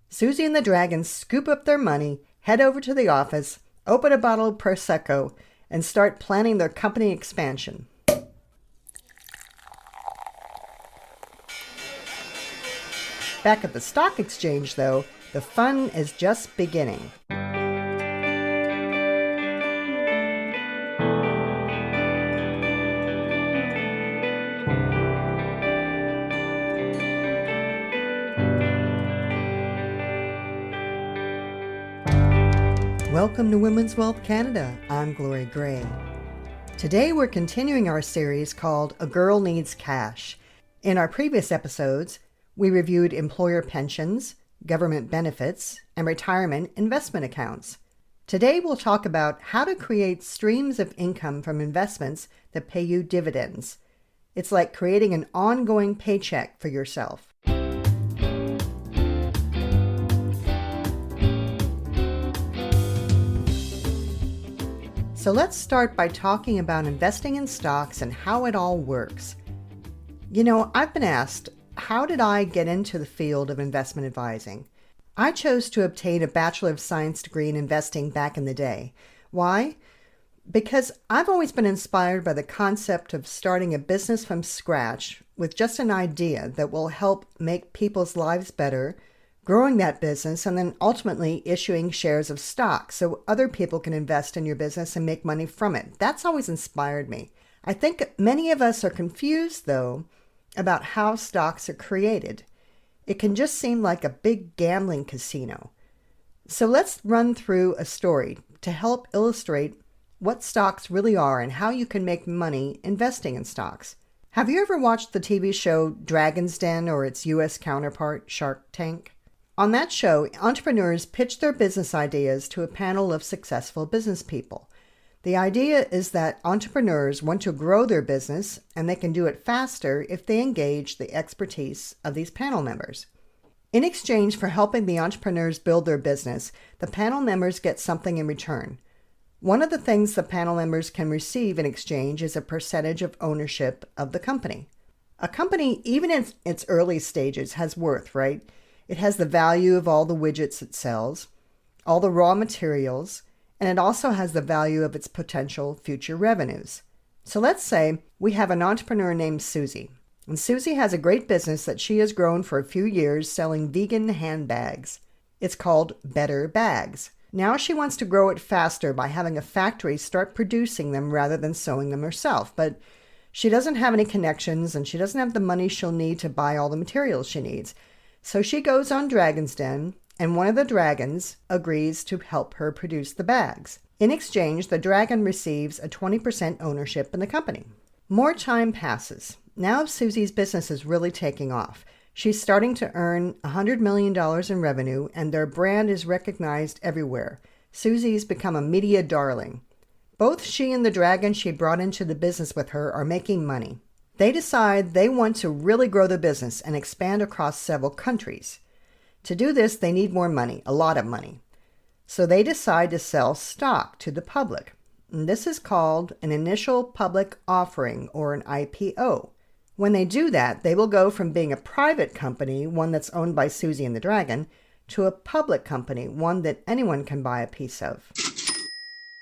Susie and the Dragon scoop up their money, head over to the office, open a bottle of Prosecco, and start planning their company expansion. Back at the stock exchange, though, the fun is just beginning. Welcome to Women's Wealth Canada. I'm Gloria Gray. Today we're continuing our series called A Girl Needs Cash. In our previous episodes, we reviewed employer pensions, government benefits, and retirement investment accounts. Today we'll talk about how to create streams of income from investments that pay you dividends. It's like creating an ongoing paycheck for yourself. So let's start by talking about investing in stocks and how it all works. I've been asked, how did I get into the field of investment advising? I chose to obtain a Bachelor of Science degree in investing back in the day. Why? Because I've always been inspired by the concept of starting a business from scratch with just an idea that will help make people's lives better, growing that business, and then ultimately issuing shares of stock so other people can invest in your business and make money from it. That's always inspired me. I think many of us are confused, though, about how stocks are created. It can just seem like a big gambling casino. So let's run through a story to help illustrate what stocks really are and how you can make money investing in stocks. Have you ever watched the TV show Dragon's Den or its U.S. counterpart, Shark Tank? On that show, entrepreneurs pitch their business ideas to a panel of successful business people. The idea is that entrepreneurs want to grow their business, and they can do it faster if they engage the expertise of these panel members. In exchange for helping the entrepreneurs build their business, the panel members get something in return. One of the things the panel members can receive in exchange is a percentage of ownership of the company. A company, even in its early stages, has worth, right? It has the value of all the widgets it sells, all the raw materials, and it also has the value of its potential future revenues. So let's say we have an entrepreneur named Susie, and Susie has a great business that she has grown for a few years selling vegan handbags. It's called Better Bags. Now she wants to grow it faster by having a factory start producing them rather than sewing them herself, but she doesn't have any connections and she doesn't have the money she'll need to buy all the materials she needs. So she goes on Dragon's Den, and one of the dragons agrees to help her produce the bags. In exchange, the dragon receives a 20% ownership in the company. More time passes. Now Susie's business is really taking off. She's starting to earn $100 million in revenue, and their brand is recognized everywhere. Susie's become a media darling. Both she and the dragon she brought into the business with her are making money. They decide they want to really grow the business and expand across several countries. To do this, they need more money, a lot of money. So they decide to sell stock to the public. And this is called an initial public offering, or an IPO. When they do that, they will go from being a private company, one that's owned by Susie and the Dragon, to a public company, one that anyone can buy a piece of.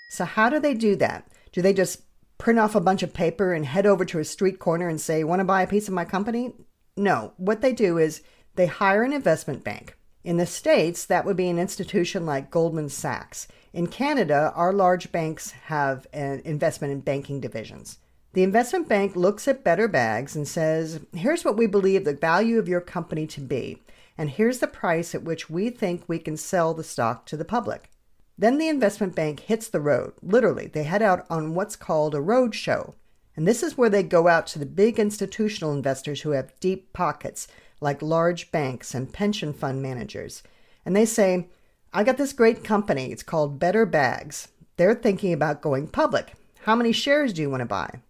So how do they do that? Do they just print off a bunch of paper and head over to a street corner and say, want to buy a piece of my company? No. What they do is they hire an investment bank. In the States, that would be an institution like Goldman Sachs. In Canada, our large banks have an investment and banking divisions. The investment bank looks at Better Bags and says, here's what we believe the value of your company to be, and here's the price at which we think we can sell the stock to the public. Then the investment bank hits the road. Literally, they head out on what's called a road show. And this is where they go out to the big institutional investors who have deep pockets, like large banks and pension fund managers. And they say, I got this great company. It's called Better Bags. They're thinking about going public. How many shares do you want to buy?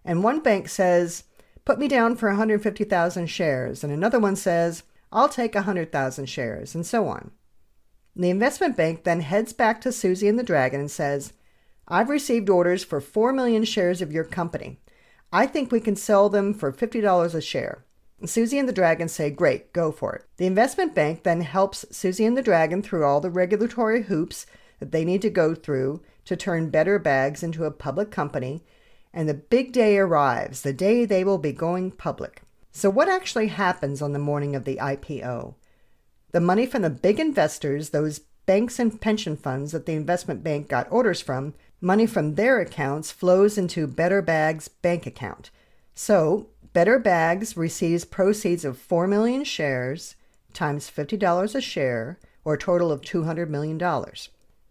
And one bank says, put me down for 150,000 shares. And another one says, I'll take 100,000 shares, and so on. The investment bank then heads back to Susie and the Dragon and says, I've received orders for 4 million shares of your company. I think we can sell them for $50 a share. Susie and the Dragon say, great, go for it. The investment bank then helps Susie and the Dragon through all the regulatory hoops that they need to go through to turn Better Bags into a public company, and the big day arrives, the day they will be going public. So what actually happens on the morning of the IPO? The money from the big investors, those banks and pension funds that the investment bank got orders from, money from their accounts flows into Better Bags' bank account. So Better Bags receives proceeds of 4 million shares times $50 a share, or a total of $200 million.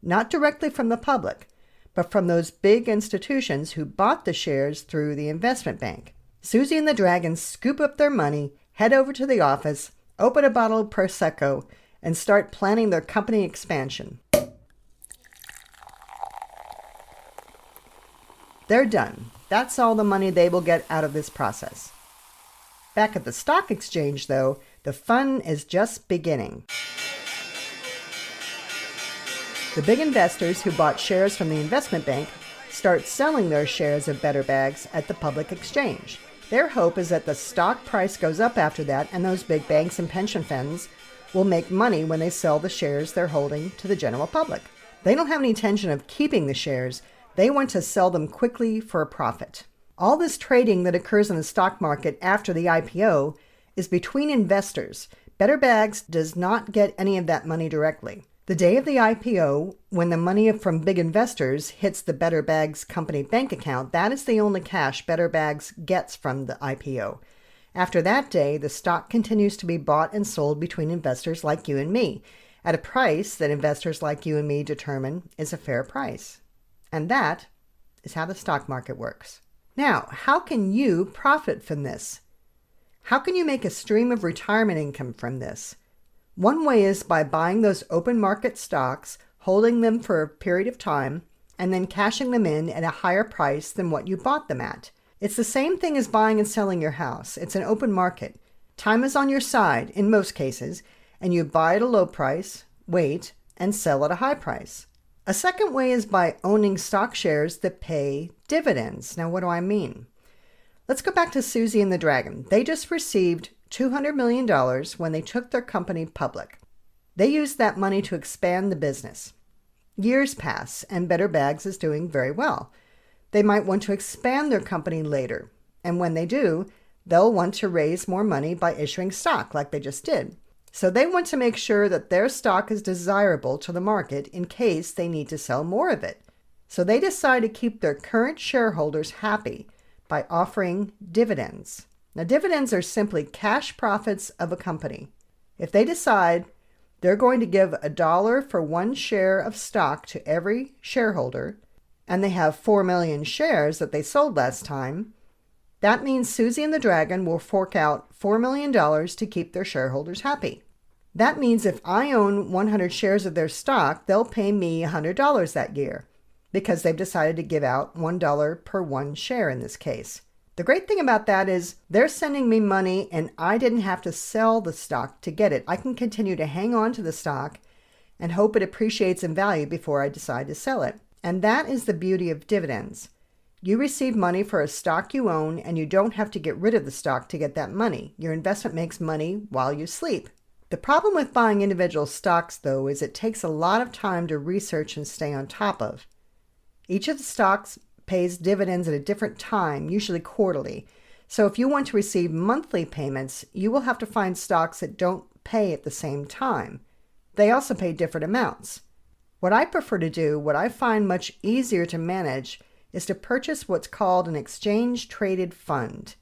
Not directly from the public, but from those big institutions who bought the shares through the investment bank. Susie and the Dragon scoop up their money, head over to the office, open a bottle of Prosecco, and start planning their company expansion. They're done. That's all the money they will get out of this process. Back at the stock exchange, though, the fun is just beginning. The big investors who bought shares from the investment bank start selling their shares of Better Bags at the public exchange. Their hope is that the stock price goes up after that, and those big banks and pension funds will make money when they sell the shares they're holding to the general public. They don't have any intention of keeping the shares. They want to sell them quickly for a profit. All this trading that occurs in the stock market after the IPO is between investors. Better Bags does not get any of that money directly. The day of the IPO, when the money from big investors hits the Better Bags company bank account, that is the only cash Better Bags gets from the IPO. After that day, the stock continues to be bought and sold between investors like you and me, at a price that investors like you and me determine is a fair price. And that is how the stock market works. Now, how can you profit from this? How can you make a stream of retirement income from this? One way is by buying those open market stocks, holding them for a period of time, and then cashing them in at a higher price than what you bought them at. It's the same thing as buying and selling your house. It's an open market. Time is on your side, in most cases, and you buy at a low price, wait, and sell at a high price. A second way is by owning stock shares that pay dividends. Now, what do I mean? Let's go back to Susie and the Dragon. They just received $200 million when they took their company public. They used that money to expand the business. Years pass, and Better Bags is doing very well. They might want to expand their company later, and when they do, they'll want to raise more money by issuing stock like they just did. So they want to make sure that their stock is desirable to the market in case they need to sell more of it. So they decide to keep their current shareholders happy by offering dividends. Now, dividends are simply cash profits of a company. If they decide they're going to give $1 for one share of stock to every shareholder, and they have 4 million shares that they sold last time, that means Susie and the Dragon will fork out $4 million to keep their shareholders happy. That means if I own 100 shares of their stock, they'll pay me $100 that year, because they've decided to give out $1 per one share in this case. The great thing about that is they're sending me money and I didn't have to sell the stock to get it. I can continue to hang on to the stock and hope it appreciates in value before I decide to sell it. And that is the beauty of dividends. You receive money for a stock you own and you don't have to get rid of the stock to get that money. Your investment makes money while you sleep. The problem with buying individual stocks, though, is it takes a lot of time to research and stay on top of. Each of the stocks pays dividends at a different time, usually quarterly. So if you want to receive monthly payments, you will have to find stocks that don't pay at the same time. They also pay different amounts. What I prefer to do, what I find much easier to manage, is to purchase what's called an exchange-traded fund.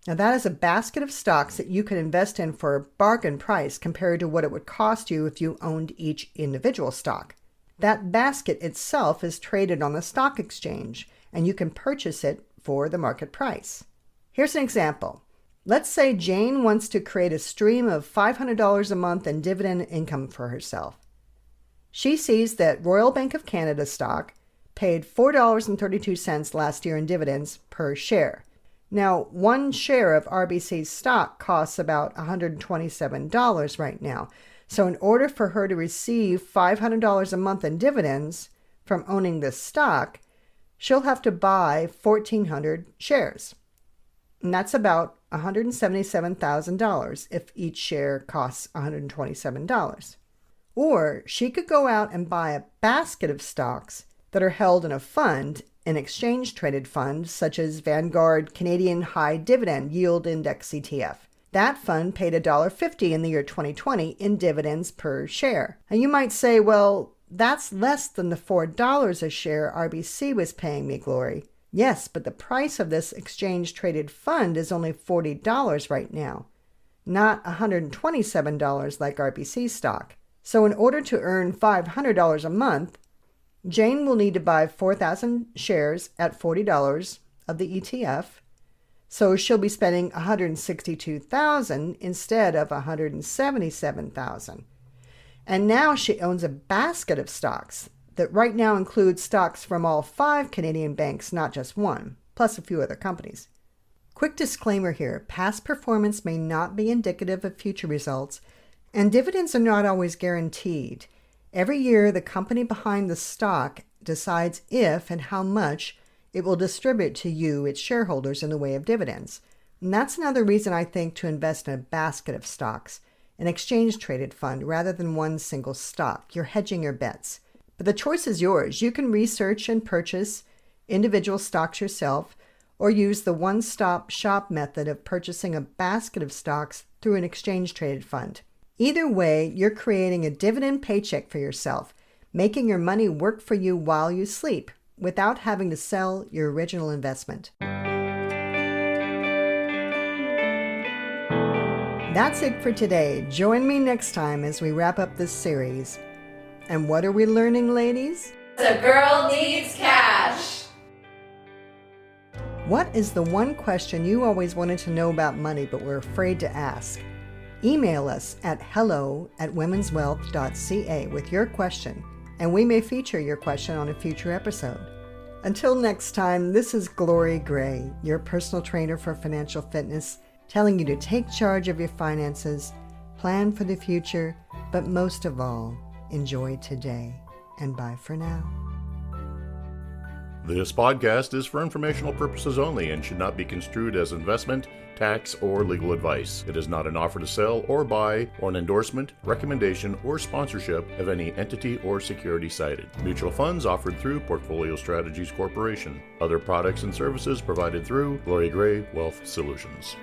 Now that is a basket of stocks that you can invest in for a bargain price compared to what it would cost you if you owned each individual stock. That basket itself is traded on the stock exchange, and you can purchase it for the market price. Here's an example. Let's say Jane wants to create a stream of $500 a month in dividend income for herself. She sees that Royal Bank of Canada stock paid $4.32 last year in dividends per share. Now, one share of RBC's stock costs about $127 right now. So in order for her to receive $500 a month in dividends from owning this stock, she'll have to buy 1,400 shares. And that's about $177,000 if each share costs $127. Or she could go out and buy a basket of stocks that are held in a fund, an exchange-traded fund such as Vanguard Canadian High Dividend Yield Index ETF. That fund paid $1.50 in the year 2020 in dividends per share. And you might say, well, that's less than the $4 a share RBC was paying me, Glory. Yes, but the price of this exchange-traded fund is only $40 right now, not $127 like RBC stock. So in order to earn $500 a month, Jane will need to buy 4,000 shares at $40 of the ETF. So she'll be spending $162,000 instead of $177,000. And now she owns a basket of stocks that right now includes stocks from all 5 Canadian banks, not just one, plus a few other companies. Quick disclaimer here, past performance may not be indicative of future results, and dividends are not always guaranteed. Every year, the company behind the stock decides if and how much it will distribute to you, its shareholders, in the way of dividends. And that's another reason I think to invest in a basket of stocks, an exchange-traded fund, rather than one single stock. You're hedging your bets. But the choice is yours. You can research and purchase individual stocks yourself, or use the one-stop shop method of purchasing a basket of stocks through an exchange-traded fund. Either way, you're creating a dividend paycheck for yourself, making your money work for you while you sleep, without having to sell your original investment. That's it for today. Join me next time as we wrap up this series. And what are we learning, ladies? The girl needs cash. What is the one question you always wanted to know about money but were afraid to ask? Email us at hello@womenswealth.ca with your question, and we may feature your question on a future episode. Until next time, this is Glory Gray, your personal trainer for financial fitness, telling you to take charge of your finances, plan for the future, but most of all, enjoy today. And bye for now. This podcast is for informational purposes only and should not be construed as investment, tax, or legal advice. It is not an offer to sell or buy, or an endorsement, recommendation, or sponsorship of any entity or security cited. Mutual funds offered through Portfolio Strategies Corporation. Other products and services provided through Glory Gray Wealth Solutions.